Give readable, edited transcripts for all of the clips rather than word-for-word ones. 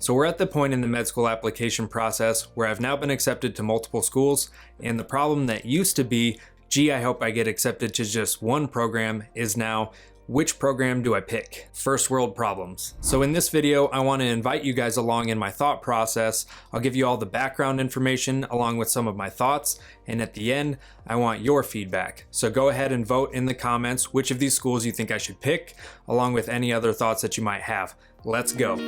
So we're at the point in the med school application process where I've now been accepted to multiple schools, and the problem that used to be, gee, I hope I get accepted to just one program, is now, which program do I pick? First world problems. So in this video, I want to invite you guys along in my thought process. I'll give you all the background information along with some of my thoughts, and at the end, I want your feedback. So go ahead and vote in the comments which of these schools you think I should pick, along with any other thoughts that you might have. Let's go.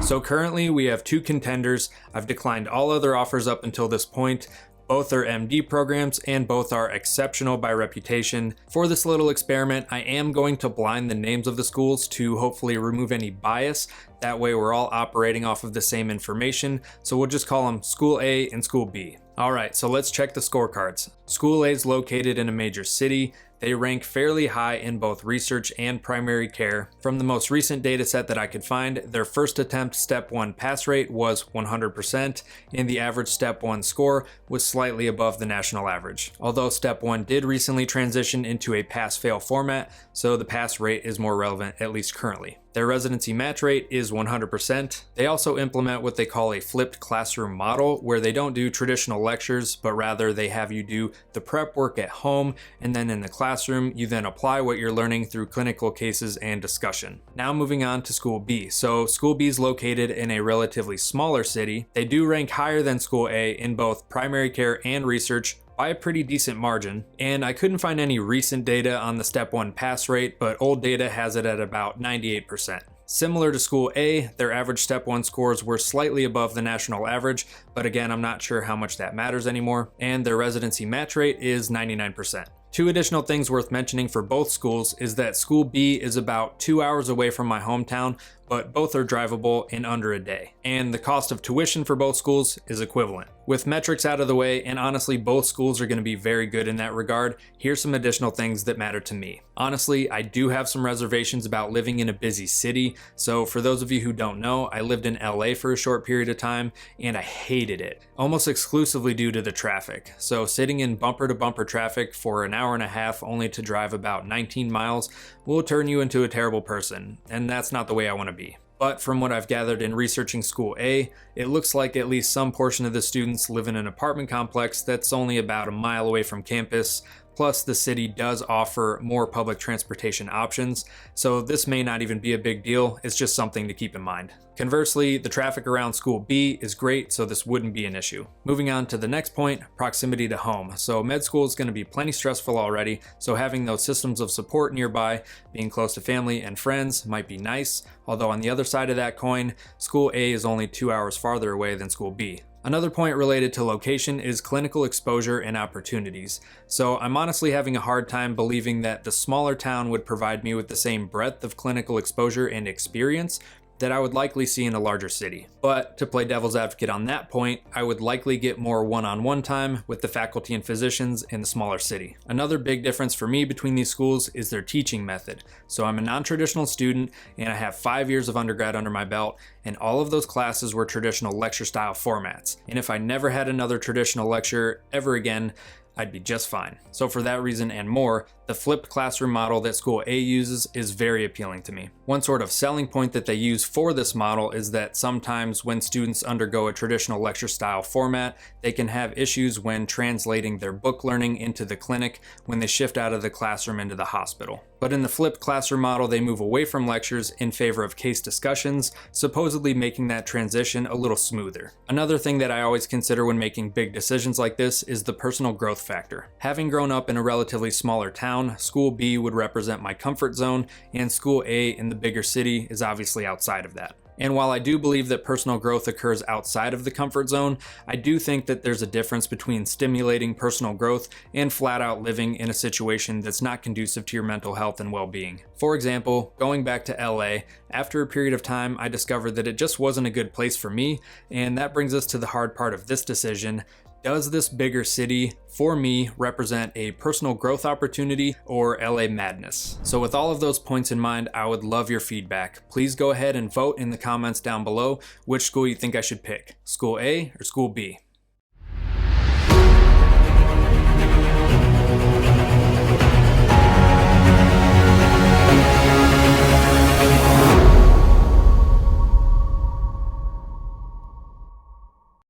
So currently we have 2 contenders. I've declined all other offers up until this point. Both are MD programs and both are exceptional by reputation. For this little experiment, I am going to blind the names of the schools to hopefully remove any bias. That way we're all operating off of the same information. So we'll just call them School A and School B. Alright, so let's check the scorecards. School A is located in a major city. They rank fairly high in both research and primary care. From the most recent data set that I could find, their first attempt Step 1 pass rate was 100%, and the average Step 1 score was slightly above the national average. Although Step 1 did recently transition into a pass-fail format, so the pass rate is more relevant, at least currently. Their residency match rate is 100%. They also implement what they call a flipped classroom model, where they don't do traditional lectures, but rather they have you do the prep work at home, and then in the classroom, you then apply what you're learning through clinical cases and discussion. Now moving on to School B. So School B is located in a relatively smaller city. They do rank higher than School A in both primary care and research, by a pretty decent margin, and I couldn't find any recent data on the Step 1 pass rate, but old data has it at about 98%. Similar to School A, their average Step 1 scores were slightly above the national average, but again, I'm not sure how much that matters anymore, and their residency match rate is 99%. 2 additional things worth mentioning for both schools is that School B is about 2 hours away from my hometown, but both are drivable in under a day. And the cost of tuition for both schools is equivalent. With metrics out of the way, and honestly both schools are going to be very good in that regard, here's some additional things that matter to me. Honestly, I do have some reservations about living in a busy city, so for those of you who don't know, I lived in LA for a short period of time, and I hated it, almost exclusively due to the traffic. So sitting in bumper-to-bumper traffic for an hour and a half only to drive about 19 miles will turn you into a terrible person, and that's not the way I want to be. But from what I've gathered in researching School A, it looks like at least some portion of the students live in an apartment complex that's only about a mile away from campus. Plus, the city does offer more public transportation options, so this may not even be a big deal, it's just something to keep in mind. Conversely, the traffic around School B is great, so this wouldn't be an issue. Moving on to the next point, proximity to home. So med school is going to be plenty stressful already, so having those systems of support nearby, being close to family and friends might be nice, although on the other side of that coin, School A is only 2 hours farther away than School B. Another point related to location is clinical exposure and opportunities. So I'm honestly having a hard time believing that the smaller town would provide me with the same breadth of clinical exposure and experience that I would likely see in a larger city. But to play devil's advocate on that point, I would likely get more one-on-one time with the faculty and physicians in the smaller city. Another big difference for me between these schools is their teaching method. So I'm a non-traditional student and I have 5 years of undergrad under my belt, and all of those classes were traditional lecture style formats. And if I never had another traditional lecture ever again, I'd be just fine. So for that reason and more, the flipped classroom model that School A uses is very appealing to me. One sort of selling point that they use for this model is that sometimes when students undergo a traditional lecture style format, they can have issues when translating their book learning into the clinic when they shift out of the classroom into the hospital. But in the flipped classroom model, they move away from lectures in favor of case discussions, supposedly making that transition a little smoother. Another thing that I always consider when making big decisions like this is the personal growth factor. Having grown up in a relatively smaller town, School B would represent my comfort zone, and School A in the bigger city is obviously outside of that. And while I do believe that personal growth occurs outside of the comfort zone, I do think that there's a difference between stimulating personal growth and flat out living in a situation that's not conducive to your mental health and well-being. For example, going back to LA, after a period of time, I discovered that it just wasn't a good place for me, and that brings us to the hard part of this decision. Does this bigger city, for me, represent a personal growth opportunity or LA madness? So with all of those points in mind, I would love your feedback. Please go ahead and vote in the comments down below which school you think I should pick, School A or School B.